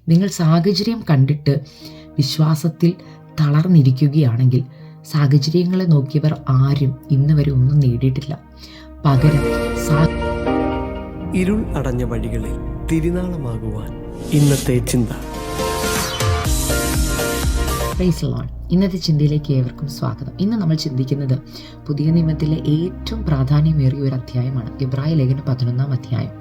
നിങ്ങൾ സാഹചര്യം കണ്ടിട്ട് വിശ്വാസത്തിൽ തളർന്നിരിക്കുകയാണെങ്കിൽ സാഹചര്യങ്ങളെ നോക്കിയവർ ആരും ഇന്ന് വരെ ഒന്നും നേടിയിട്ടില്ല. പകരം ഇരുൾ അടഞ്ഞ വഴികളിൽ തിരുനാളമാകുവാൻ ഇന്നത്തെ ചിന്ത. ഇന്നത്തെ ചിന്തയിലേക്ക് ഏവർക്കും സ്വാഗതം. ഇന്ന് നമ്മൾ ചിന്തിക്കുന്നത് പുതിയ നിയമത്തിലെ ഏറ്റവും പ്രാധാന്യമേറിയ ഒരു അധ്യായമാണ്, എബ്രായ ലേഖനം 11-ാം അധ്യായം.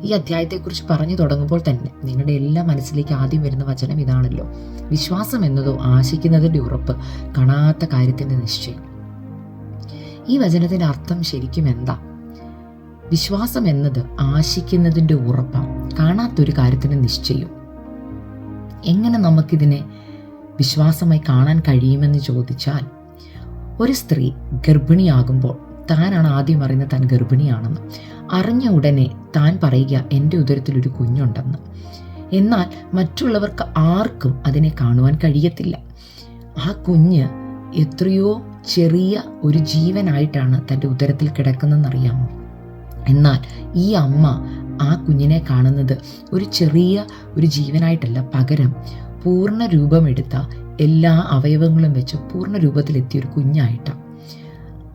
ഈ അധ്യായത്തെക്കുറിച്ച് പറഞ്ഞു തുടങ്ങുമ്പോൾ തന്നെ നിങ്ങളുടെ എല്ലാ മനസ്സിലേക്ക് ആദ്യം വരുന്ന വചനം ഇതാണല്ലോ: വിശ്വാസം എന്നതോ ആശിക്കുന്നതിൻ്റെ ഉറപ്പ്, കാണാത്ത കാര്യത്തിൻ്റെ നിശ്ചയം. ഈ വചനത്തിൻ്റെ അർത്ഥം ശരിക്കും എന്താ? വിശ്വാസം എന്നത് ആശിക്കുന്നതിൻ്റെ ഉറപ്പാണ്, കാണാത്തൊരു കാര്യത്തിൻ്റെ നിശ്ചയം. എങ്ങനെ നമുക്കിതിനെ വിശ്വാസമായി കാണാൻ കഴിയുമെന്ന് ചോദിച്ചാൽ, ഒരു സ്ത്രീ ഗർഭിണിയാകുമ്പോൾ താനാണ് ആദ്യം അറിയുന്നത് താൻ ഗർഭിണിയാണെന്ന്. അറിഞ്ഞ ഉടനെ താൻ പറയുക എൻ്റെ ഉദരത്തിലൊരു കുഞ്ഞുണ്ടെന്ന്. എന്നാൽ മറ്റുള്ളവർക്ക് ആർക്കും അതിനെ കാണുവാൻ കഴിയത്തില്ല. ആ കുഞ്ഞ് എത്രയോ ചെറിയ ഒരു ജീവനായിട്ടാണ് തൻ്റെ ഉദരത്തിൽ കിടക്കുന്നതെന്നറിയാമോ? എന്നാൽ ഈ അമ്മ ആ കുഞ്ഞിനെ കാണുന്നത് ഒരു ചെറിയ ഒരു ജീവനായിട്ടല്ല, പകരം പൂർണ്ണ രൂപമെടുത്ത എല്ലാ അവയവങ്ങളും വെച്ച് പൂർണ്ണ രൂപത്തിലെത്തിയ ഒരു കുഞ്ഞായിട്ടാണ്.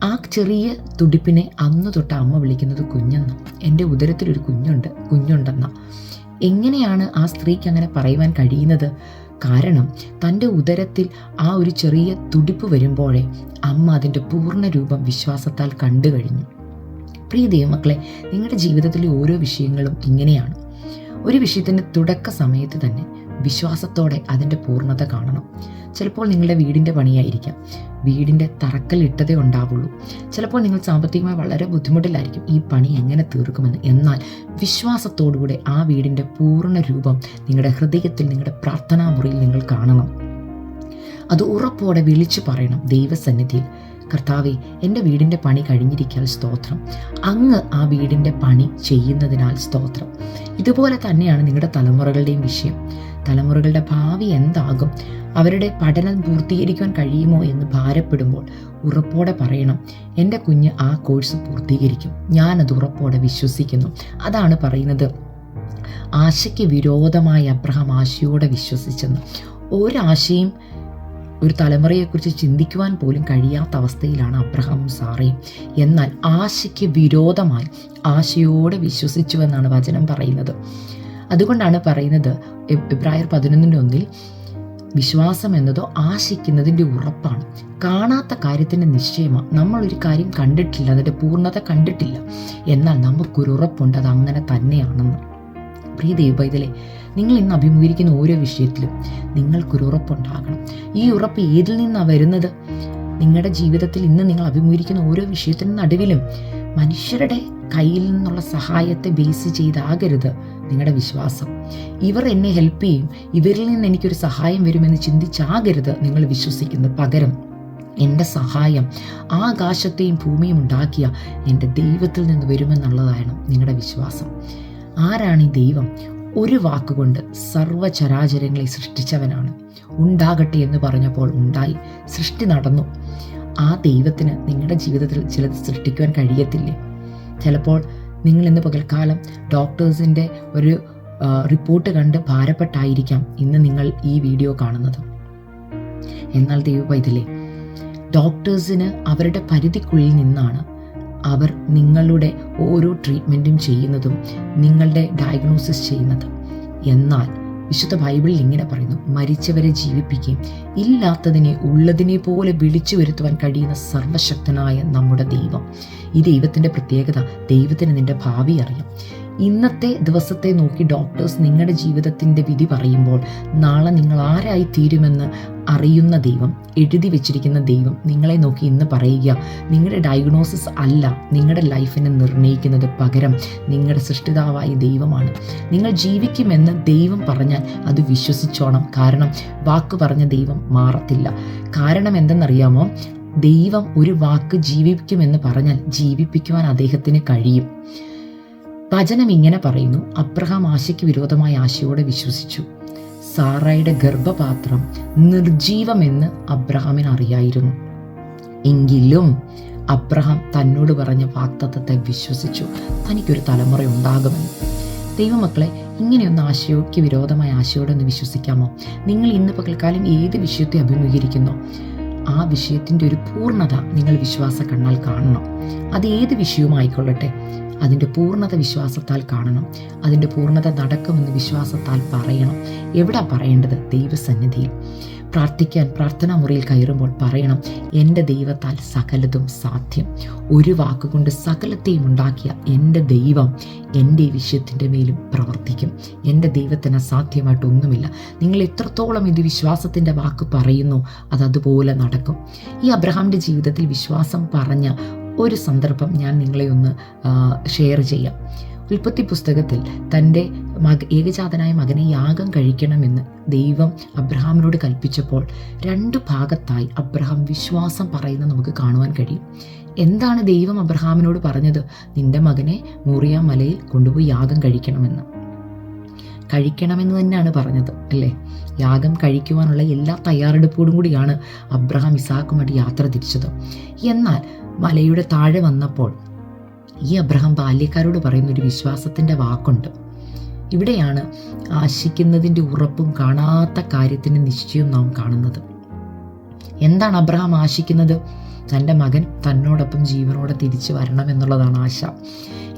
ആ ചെറിയ തുടിപ്പിനെ അന്ന് തൊട്ട് അമ്മ വിളിക്കുന്നത് കുഞ്ഞെന്ന. എൻ്റെ ഉദരത്തിലൊരു കുഞ്ഞുണ്ടെന്ന. എങ്ങനെയാണ് ആ സ്ത്രീക്ക് അങ്ങനെ പറയുവാൻ കഴിയുന്നത്? കാരണം തൻ്റെ ഉദരത്തിൽ ആ ഒരു ചെറിയ തുടിപ്പ് വരുമ്പോഴേ അമ്മ അതിൻ്റെ പൂർണ്ണ രൂപം വിശ്വാസത്താൽ കണ്ടു കഴിഞ്ഞു. പ്രിയ ദൈവമക്കളെ, നിങ്ങളുടെ ജീവിതത്തിലെ ഓരോ വിഷയങ്ങളും ഇങ്ങനെയാണ്. ഒരു വിഷയത്തിൻ്റെ തുടക്ക സമയത്ത് തന്നെ വിശ്വാസത്തോടെ അതിൻ്റെ പൂർണ്ണത കാണണം. ചിലപ്പോൾ നിങ്ങളുടെ വീടിൻ്റെ പണിയായിരിക്കാം, വീടിൻ്റെ തറക്കല്ലിട്ടതേ ഉണ്ടാവുള്ളൂ. ചിലപ്പോൾ നിങ്ങൾ സാമ്പത്തികമായി വളരെ ബുദ്ധിമുട്ടിലായിരിക്കും ഈ പണി എങ്ങനെ തീർക്കുമെന്ന്. എന്നാൽ വിശ്വാസത്തോടുകൂടെ ആ വീടിൻ്റെ പൂർണ്ണ രൂപം നിങ്ങളുടെ ഹൃദയത്തിൽ, നിങ്ങളുടെ പ്രാർത്ഥനാ മുറിയിൽ നിങ്ങൾ കാണണം. അത് ഉറപ്പോടെ വിളിച്ചു പറയണം ദൈവസന്നിധിയിൽ: കർത്താവേ, എൻ്റെ വീടിൻ്റെ പണി കഴിഞ്ഞിരിക്കാൻ സ്തോത്രം, അങ്ങ് ആ വീടിൻ്റെ പണി ചെയ്യുന്നതിനാൽ സ്തോത്രം. ഇതുപോലെ തന്നെയാണ് നിങ്ങളുടെ തലമുറകളുടെയും വിഷയം. തലമുറകളുടെ ഭാവി എന്താകും, അവരുടെ പഠനം പൂർത്തീകരിക്കുവാൻ കഴിയുമോ എന്ന് ഭാരപ്പെടുമ്പോൾ ഉറപ്പോടെ പറയണം: എൻ്റെ കുഞ്ഞ് ആ കോഴ്സ് പൂർത്തീകരിക്കും, ഞാനത് ഉറപ്പോടെ വിശ്വസിക്കുന്നു. അതാണ് പറയുന്നത്, ആശയ്ക്ക് വിരോധമായി അബ്രഹാം ആശയോടെ വിശ്വസിച്ചെന്ന്. ഒരാശയും ഒരു തലമുറയെക്കുറിച്ച് ചിന്തിക്കുവാൻ പോലും കഴിയാത്ത അവസ്ഥയിലാണ് അബ്രഹാമും സാറയും. എന്നാൽ ആശയ്ക്ക് വിരോധമായി ആശയോടെ വിശ്വസിച്ചുവെന്നാണ് വചനം പറയുന്നത്. അതുകൊണ്ടാണ് പറയുന്നത് എബ്രായർ 11:1 വിശ്വാസം എന്നതോ ആശിക്കുന്നതിൻ്റെ ഉറപ്പാണ്, കാണാത്ത കാര്യത്തിൻ്റെ നിശ്ചയമാണ്. നമ്മളൊരു കാര്യം കണ്ടിട്ടില്ല, അതിൻ്റെ പൂർണ്ണത കണ്ടിട്ടില്ല, എന്നാൽ നമുക്കൊരു ഉറപ്പുണ്ട് അത് അങ്ങനെ തന്നെയാണെന്ന്. പ്രിയ ദൈവപൈതലേ, നിങ്ങൾ ഇന്ന് അഭിമുഖീകരിക്കുന്ന ഓരോ വിഷയത്തിലും നിങ്ങൾക്കൊരു ഉറപ്പുണ്ടാകണം. ഈ ഉറപ്പ് ഏതിൽ നിന്നാണ് വരുന്നത്? നിങ്ങളുടെ ജീവിതത്തിൽ ഇന്ന് നിങ്ങൾ അഭിമുഖീകരിക്കുന്ന ഓരോ വിഷയത്തിനും നടുവിലും മനുഷ്യരുടെ കയ്യിൽ നിന്നുള്ള സഹായത്തെ ബേസ് ചെയ്താകരുത് നിങ്ങളുടെ വിശ്വാസം. ഇവർ എന്നെ ഹെൽപ്പ് ചെയ്യും, ഇവരിൽ നിന്ന് എനിക്കൊരു സഹായം വരുമെന്ന് ചിന്തിച്ചാകരുത് നിങ്ങൾ വിശ്വസിക്കുന്നത്. പകരം എൻ്റെ സഹായം ആകാശത്തെയും ഭൂമിയും ഉണ്ടാക്കിയ എൻ്റെ ദൈവത്തിൽ നിന്ന് വരുമെന്നുള്ളതാണ് നിങ്ങളുടെ വിശ്വാസം. ആരാണ് ഈ ദൈവം? ഒരു വാക്കുകൊണ്ട് സർവ്വചരാചരങ്ങളെ സൃഷ്ടിച്ചവനാണ്. ഉണ്ടാകട്ടെ എന്ന് പറഞ്ഞപ്പോൾ ഉണ്ടായി, സൃഷ്ടി നടന്നു. ആ ദൈവത്തിന് നിങ്ങളുടെ ജീവിതത്തിൽ ചിലത് സൃഷ്ടിക്കുവാൻ കഴിയത്തില്ലേ? ചിലപ്പോൾ നിങ്ങൾ ഇന്ന് പകൽക്കാലം ഡോക്ടേഴ്സിൻ്റെ ഒരു റിപ്പോർട്ട് കണ്ട് ഭാരപ്പെട്ടായിരിക്കാം ഇന്ന് നിങ്ങൾ ഈ വീഡിയോ കാണുന്നത്. എന്നാൽ ദൈവപൈതലേ, ഡോക്ടേഴ്സിന് അവരുടെ പരിധിക്കുള്ളിൽ നിന്നാണ് അവർ നിങ്ങളുടെ ഓരോ ട്രീറ്റ്മെൻറ്റും ചെയ്യുന്നതും നിങ്ങളുടെ ഡയഗ്നോസിസ് ചെയ്യുന്നത്. എന്നാൽ വിശുദ്ധ ബൈബിളിൽ ഇങ്ങനെ പറയുന്നു: മരിച്ചവരെ ജീവിപ്പിക്കുകയും ഇല്ലാത്തതിനെ ഉള്ളതിനെ പോലെ വിളിച്ചു വരുത്തുവാൻ കഴിയുന്ന സർവശക്തനായ നമ്മുടെ ദൈവം. ഈ ദൈവത്തിൻ്റെ പ്രത്യേകത, ദൈവത്തിന് നിൻ്റെ ഭാവി അറിയാം. ഇന്നത്തെ ദിവസത്തെ നോക്കി ഡോക്ടേഴ്സ് നിങ്ങളുടെ ജീവിതത്തിൻ്റെ വിധി പറയുമ്പോൾ നാളെ നിങ്ങൾ ആരായി തീരുമെന്ന് അറിയുന്ന ദൈവം, എഴുതി വെച്ചിരിക്കുന്ന ദൈവം നിങ്ങളെ നോക്കി ഇന്ന് പറയുക: നിങ്ങളുടെ ഡയഗ്നോസിസ് അല്ല നിങ്ങളുടെ ലൈഫിനെ നിർണ്ണയിക്കുന്നത്, പകരം നിങ്ങളുടെ സൃഷ്ടിതാവായ ദൈവമാണ്. നിങ്ങൾ ജീവിക്കുമെന്ന് ദൈവം പറഞ്ഞാൽ അത് വിശ്വസിച്ചോണം. കാരണം വാക്ക് പറഞ്ഞ ദൈവം മാറത്തില്ല. കാരണം എന്തെന്നറിയാമോ? ദൈവം ഒരു വാക്ക് ജീവിക്കുമെന്ന് പറഞ്ഞാൽ ജീവിപ്പിക്കുവാൻ അദ്ദേഹത്തിന് കഴിയും. വചനം ഇങ്ങനെ പറയുന്നു: അബ്രഹാം ആശയ്ക്ക് വിരോധമായ ആശയോടെ വിശ്വസിച്ചു. സാറായുടെ ഗർഭപാത്രം നിർജീവമെന്ന് അബ്രഹാമിന് അറിയായിരുന്നു. എങ്കിലും അബ്രഹാം തന്നോട് പറഞ്ഞ വാഗ്ദത്തത്തെ വിശ്വസിച്ചു, തനിക്കൊരു തലമുറ ഉണ്ടാകുമെന്ന്. ദൈവമക്കളെ, ഇങ്ങനെയൊന്ന് ആശയോക്ക് വിരോധമായ ആശയോടെ ഒന്ന് വിശ്വസിക്കാമോ? നിങ്ങൾ ഇന്ന് പകൽക്കാലം ഏത് വിഷയത്തെ അഭിമുഖീകരിക്കുന്നോ ആ വിഷയത്തിൻ്റെ ഒരു പൂർണ്ണത നിങ്ങൾ വിശ്വാസ കണ്ണാൽ കാണണം. അത് ഏത് വിഷയവുമായിക്കൊള്ളട്ടെ, അതിൻ്റെ പൂർണ്ണത വിശ്വാസത്താൽ കാണണം. അതിൻ്റെ പൂർണ്ണത നടക്കുമെന്ന് വിശ്വാസത്താൽ പറയണം. എവിടെ പറയേണ്ടത്? ദൈവസന്നിധിയിൽ. പ്രാർത്ഥിക്കാൻ പ്രാർത്ഥനാ മുറിയിൽ കയറുമ്പോൾ പറയണം, എൻ്റെ ദൈവത്താൽ സകലതും സാധ്യം. ഒരു വാക്കുകൊണ്ട് സകലത്തെയും ഉണ്ടാക്കിയ എൻ്റെ ദൈവം എൻ്റെ ഈ വിഷയത്തിൻ്റെ മേലും പ്രവർത്തിക്കും. എൻ്റെ ദൈവത്തിന് അസാധ്യമായിട്ടൊന്നുമില്ല. നിങ്ങൾ എത്രത്തോളം ഇത് വിശ്വാസത്തിൻ്റെ വാക്ക് പറയുന്നു അതുപോലെ നടക്കും. ഈ അബ്രഹാമിൻ്റെ ജീവിതത്തിൽ വിശ്വാസം പറഞ്ഞ ഒരു സന്ദർഭം ഞാൻ നിങ്ങളെ ഒന്ന് ഷെയർ ചെയ്യാം. ഉൽപ്പത്തി പുസ്തകത്തിൽ തൻ്റെ ഏകജാതനായ മകനെ യാഗം കഴിക്കണമെന്ന് ദൈവം അബ്രഹാമിനോട് കൽപ്പിച്ചപ്പോൾ 2 ഭാഗത്തായി അബ്രഹാം വിശ്വാസം പറയുന്നത് നമുക്ക് കാണുവാൻ കഴിയും. എന്താണ് ദൈവം അബ്രഹാമിനോട് പറഞ്ഞത്? നിന്റെ മകനെ മോറിയ മലയിൽ കൊണ്ടുപോയി യാഗം കഴിക്കണമെന്ന് തന്നെയാണ് പറഞ്ഞത്, അല്ലേ? യാഗം കഴിക്കുവാനുള്ള എല്ലാ തയ്യാറെടുപ്പോടും കൂടിയാണ് അബ്രഹാം ഇസാക്കുമായിട്ട് യാത്ര തിരിച്ചത്. എന്നാൽ മലയുടെ താഴെ വന്നപ്പോൾ ഈ അബ്രഹാം ബാല്യക്കാരോട് പറയുന്ന ഒരു വിശ്വാസത്തിൻ്റെ വാക്കുണ്ട്. ഇവിടെയാണ് ആശിക്കുന്നതിൻ്റെ ഉറപ്പും കാണാത്ത കാര്യത്തിൻ്റെ നിശ്ചയവും നാം കാണുന്നത്. എന്താണ് അബ്രഹാം ആശിക്കുന്നത്? തൻ്റെ മകൻ തന്നോടൊപ്പം ജീവനോടെ തിരിച്ചു വരണമെന്നുള്ളതാണ് ആശ.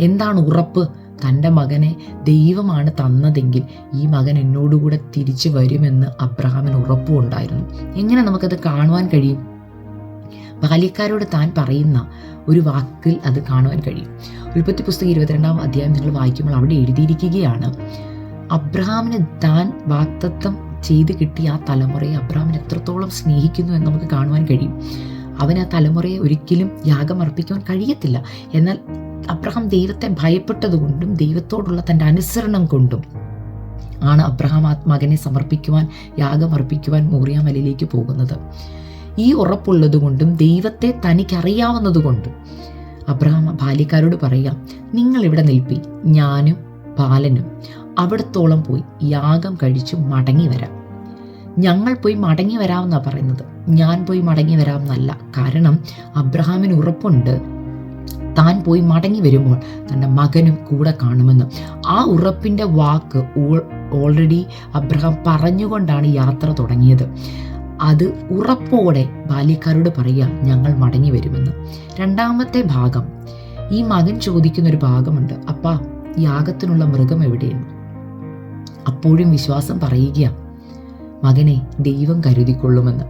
എന്താണ് ഉറപ്പ്? തൻ്റെ മകനെ ദൈവമാണ് തന്നതെങ്കിൽ ഈ മകൻ എന്നോടുകൂടെ തിരിച്ചു വരുമെന്ന് അബ്രഹാമിന് ഉറപ്പുണ്ടായിരുന്നു. എങ്ങനെ നമുക്കത് കാണുവാൻ കഴിയും? ബാല്യക്കാരോട് താൻ പറയുന്ന ഒരു വാക്കിൽ അത് കാണുവാൻ കഴിയും. ഉൽപ്പത്തി പുസ്തകം 22-ാം അധ്യായം നിങ്ങൾ വായിക്കുമ്പോൾ അവിടെ എഴുതിയിരിക്കുകയാണ്, അബ്രഹാമിന് താൻ വാഗ്ദത്തം ചെയ്ത് കിട്ടിയ ആ തലമുറയെ അബ്രഹാമിന് എത്രത്തോളം സ്നേഹിക്കുന്നു എന്ന് നമുക്ക് കാണുവാൻ കഴിയും. അവൻ ആ തലമുറയെ ഒരിക്കലും യാഗം അർപ്പിക്കുവാൻ കഴിയത്തില്ല. എന്നാൽ അബ്രഹാം ദൈവത്തെ ഭയപ്പെട്ടതുകൊണ്ടും ദൈവത്തോടുള്ള തൻ്റെ അനുസരണം കൊണ്ടും ആണ് അബ്രഹാം ആ മകനെ സമർപ്പിക്കുവാൻ, യാഗം അർപ്പിക്കുവാൻ മോറിയ മലയിലേക്ക് പോകുന്നത്. ഈ ഉറപ്പുള്ളത് കൊണ്ടും ദൈവത്തെ തനിക്കറിയാവുന്നത് അബ്രഹാം ബാല്യക്കാരോട് പറയാം, നിങ്ങൾ ഇവിടെ നിൽപ്പി, ഞാനും ബാലനും അവിടത്തോളം പോയി യാഗം കഴിച്ചു മടങ്ങി വരാം. ഞങ്ങൾ പോയി മടങ്ങി വരാമെന്നാണ് പറയുന്നത്, ഞാൻ പോയി മടങ്ങി വരാമെന്നല്ല. കാരണം അബ്രഹാമിന് ഉറപ്പുണ്ട് താൻ പോയി മടങ്ങി വരുമ്പോൾ തൻ്റെ മകനും കൂടെ കാണുമെന്ന്. ആ ഉറപ്പിൻ്റെ വാക്ക് ഓൾറെഡി അബ്രഹാം പറഞ്ഞുകൊണ്ടാണ് യാത്ര തുടങ്ങിയത്. അത് ഉറപ്പോടെ ബാല്യക്കാരോട് പറയുക, ഞങ്ങൾ മടങ്ങി വരുമെന്ന്. 2-ാമത്തെ ഭാഗം, ഈ മകൻ ചോദിക്കുന്നൊരു ഭാഗമുണ്ട്, അപ്പാ യാഗത്തിനുള്ള മൃഗം എവിടെയെന്ന്. അപ്പോഴും വിശ്വാസം പറയുക, മകനെ ദൈവം കരുതിക്കൊള്ളുമെന്ന്.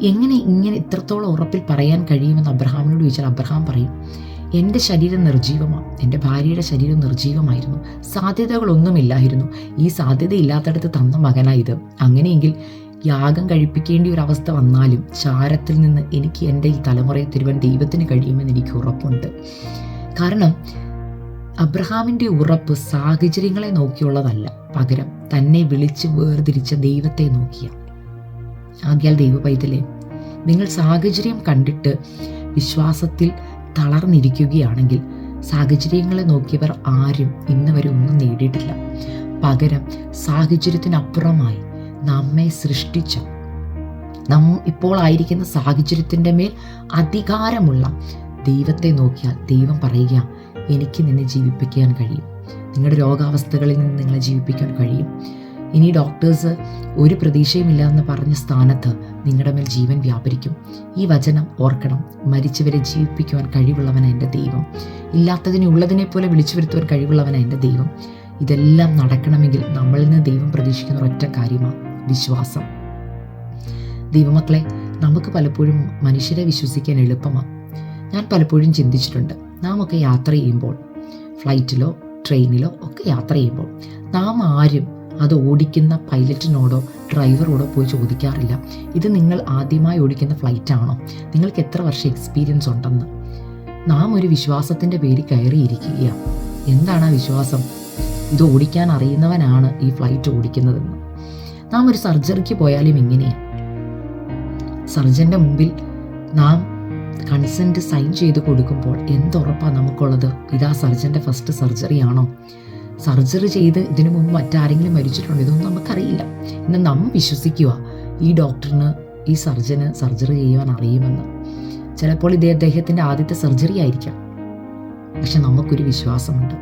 എങ്ങനെ ഇങ്ങനെ ഇത്രത്തോളം ഉറപ്പിൽ പറയാൻ കഴിയുമെന്ന് അബ്രഹാമിനോട് ചോദിച്ചാൽ അബ്രഹാം പറയും, എൻ്റെ ശരീരം നിർജീവമാണ്, എൻ്റെ ഭാര്യയുടെ ശരീരം നിർജീവമായിരുന്നു, സാധ്യതകളൊന്നുമില്ലായിരുന്നു. ഈ സാധ്യതയില്ലാത്തടത്ത് തന്ന മകനായത്. അങ്ങനെയെങ്കിൽ യാഗം കഴിപ്പിക്കേണ്ട ഒരു അവസ്ഥ വന്നാലും ചാരത്തിൽ നിന്ന് എനിക്ക് എൻ്റെ ഈ തലമുറയെ തരുവാൻ ദൈവത്തിന് കഴിയുമെന്ന് എനിക്ക് ഉറപ്പുണ്ട്. കാരണം അബ്രഹാമിൻ്റെ ഉറപ്പ് സാഹചര്യങ്ങളെ നോക്കിയുള്ളതല്ല, പകരം തന്നെ വിളിച്ച് വേർതിരിച്ച ദൈവത്തെ നോക്കിയ. ആകയാൽ ദൈവ പൈതലേ, നിങ്ങൾ സാഹചര്യം കണ്ടിട്ട് വിശ്വാസത്തിൽ തളർന്നിരിക്കുകയാണെങ്കിൽ സാഹചര്യങ്ങളെ നോക്കിയവർ ആരും ഇന്ന് വരെ ഒന്നും നേടിയിട്ടില്ല. പകരം സാഹചര്യത്തിനപ്പുറമായി നമ്മെ സൃഷ്ടിച്ച, നാം ഇപ്പോൾ ആയിരിക്കുന്ന സാഹചര്യത്തിൻ്റെ മേൽ അധികാരമുള്ള ദൈവത്തെ നോക്കിയാൽ ദൈവം പറയുക, എനിക്ക് നിന്നെ ജീവിപ്പിക്കാൻ കഴിയും. നിങ്ങളുടെ രോഗാവസ്ഥകളിൽ നിന്ന് നിങ്ങളെ ജീവിപ്പിക്കാൻ കഴിയും. ഇനി ഡോക്ടേഴ്സ് ഒരു പ്രതീക്ഷയുമില്ല പറഞ്ഞ സ്ഥാനത്ത് നിങ്ങളുടെ മേൽ ജീവൻ വ്യാപരിക്കും. ഈ വചനം ഓർക്കണം. മരിച്ചവരെ ജീവിപ്പിക്കുവാൻ കഴിവുള്ളവനാണ് എൻ്റെ ദൈവം. ഇല്ലാത്തതിനെ ഉള്ളതിനെ പോലെ വിളിച്ചു വരുത്തുവാൻ കഴിവുള്ളവനാണ് എൻ്റെ ദൈവം. ഇതെല്ലാം നടക്കണമെങ്കിൽ നമ്മളിൽ നിന്ന് ദൈവം പ്രതീക്ഷിക്കുന്ന ഒരൊറ്റ കാര്യമാണ് വിശ്വാസം. ദൈവമക്കളെ, നമുക്ക് പലപ്പോഴും മനുഷ്യരെ വിശ്വസിക്കാൻ എളുപ്പമാണ്. ഞാൻ പലപ്പോഴും ചിന്തിച്ചിട്ടുണ്ട്, നാം ഒക്കെ യാത്ര ചെയ്യുമ്പോൾ, ഫ്ലൈറ്റിലോ ട്രെയിനിലോ ഒക്കെ യാത്ര ചെയ്യുമ്പോൾ നാം ആരും അത് ഓടിക്കുന്ന പൈലറ്റിനോടോ ഡ്രൈവറോടോ പോയി ചോദിക്കാറില്ല, ഇത് നിങ്ങൾ ആദ്യമായി ഓടിക്കുന്ന ഫ്ലൈറ്റ് ആണോ, നിങ്ങൾക്ക് എത്ര വർഷം എക്സ്പീരിയൻസ് ഉണ്ടെന്ന്. നാം ഒരു വിശ്വാസത്തിൻ്റെ പേരിൽ കയറിയിരിക്കുകയാണ്. എന്താണ് ആ വിശ്വാസം? ഇത് ഓടിക്കാൻ അറിയുന്നവനാണ് ഈ ഫ്ലൈറ്റ് ഓടിക്കുന്നതെന്ന്. നാം ഒരു സർജറിക്ക് പോയാലും ഇങ്ങനെയാണ്. സർജൻ്റെ മുമ്പിൽ നാം കൺസെൻറ്റ് സൈൻ ചെയ്ത് കൊടുക്കുമ്പോൾ എന്തുറപ്പാണ് നമുക്കുള്ളത്? ഇതാ സർജൻ്റെ ഫസ്റ്റ് സർജറി ആണോ? സർജറി ചെയ്ത് ഇതിനു മുമ്പ് മറ്റാരെങ്കിലും മരിച്ചിട്ടുണ്ടോ? ഇതൊന്നും നമുക്കറിയില്ല. എന്നാൽ നാം വിശ്വസിക്കുക ഈ ഡോക്ടറിന്, ഈ സർജന് സർജറി ചെയ്യുവാൻ അറിയുമെന്ന്. ചിലപ്പോൾ ഇത് അദ്ദേഹത്തിൻ്റെ ആദ്യത്തെ സർജറി ആയിരിക്കാം. പക്ഷെ നമുക്കൊരു വിശ്വാസമുണ്ട്.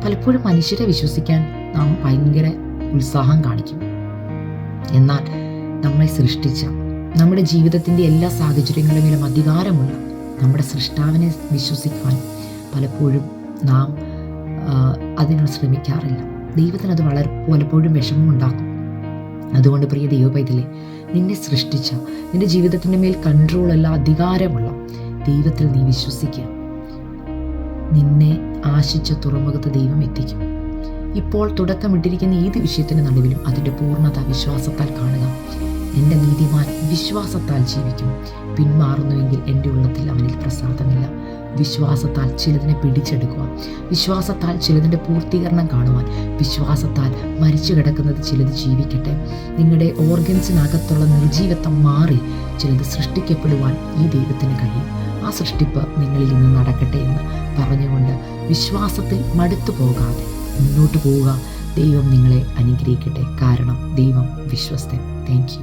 പലപ്പോഴും മനുഷ്യരെ വിശ്വസിക്കാൻ നാം ഭയങ്കര ഉത്സാഹം കാണിക്കും. എന്നാൽ നമ്മെ സൃഷ്ടിച്ച, നമ്മുടെ ജീവിതത്തിൻ്റെ എല്ലാ സാഹചര്യങ്ങളിലും അധികാരമുള്ള നമ്മുടെ സൃഷ്ടാവിനെ വിശ്വസിക്കുവാൻ പലപ്പോഴും നാം അതിന് ശ്രമിക്കാറില്ല. ദൈവത്തിന് അത് പലപ്പോഴും വിഷമമുണ്ടാക്കും. അതുകൊണ്ട് പ്രിയ ദൈവപൈതലേ, നിന്നെ സൃഷ്ടിച്ച, നിന്റെ ജീവിതത്തിൻ്റെ മേൽ കൺട്രോളുള്ള, അധികാരമുള്ള ദൈവത്തിൽ നീ വിശ്വസിക്കുക. നിന്നെ ആശിച്ച തുറമുഖത്ത് ദൈവം എത്തിക്കും. ഇപ്പോൾ തുടക്കമിട്ടിരിക്കുന്ന ഏത് വിഷയത്തിൻ്റെ നടുവിലും അതിൻ്റെ പൂർണ്ണത വിശ്വാസത്താൽ കാണുക. എൻ്റെ നീതിമാൻ വിശ്വാസത്താൽ ജീവിക്കും. പിന്മാറുന്നുവെങ്കിൽ എൻ്റെ ഉള്ളത്തിൽ അവനിൽ പ്രസാദമില്ല. വിശ്വാസത്താൽ ചിലതിനെ പിടിച്ചെടുക്കുക, വിശ്വാസത്താൽ ചിലതിൻ്റെ പൂർത്തീകരണം കാണുവാൻ, വിശ്വാസത്താൽ മരിച്ചു കിടക്കുന്നത് ചിലത് ജീവിക്കട്ടെ. നിങ്ങളുടെ ഓർഗൻസിനകത്തുള്ള നിർജീവത്വം മാറി ചിലത് സൃഷ്ടിക്കപ്പെടുവാൻ ഈ ദൈവത്തിന് കഴിയും. ആ സൃഷ്ടിപ്പ് നിങ്ങളിൽ നിന്ന് നടക്കട്ടെ എന്ന് പറഞ്ഞുകൊണ്ട് വിശ്വാസത്തിൽ മടുത്തു പോകാതെ മുന്നോട്ട് പോവുക. ദൈവം നിങ്ങളെ അനുഗ്രഹിക്കട്ടെ. കാരണം ദൈവം വിശ്വസ്തൻ. Thank U.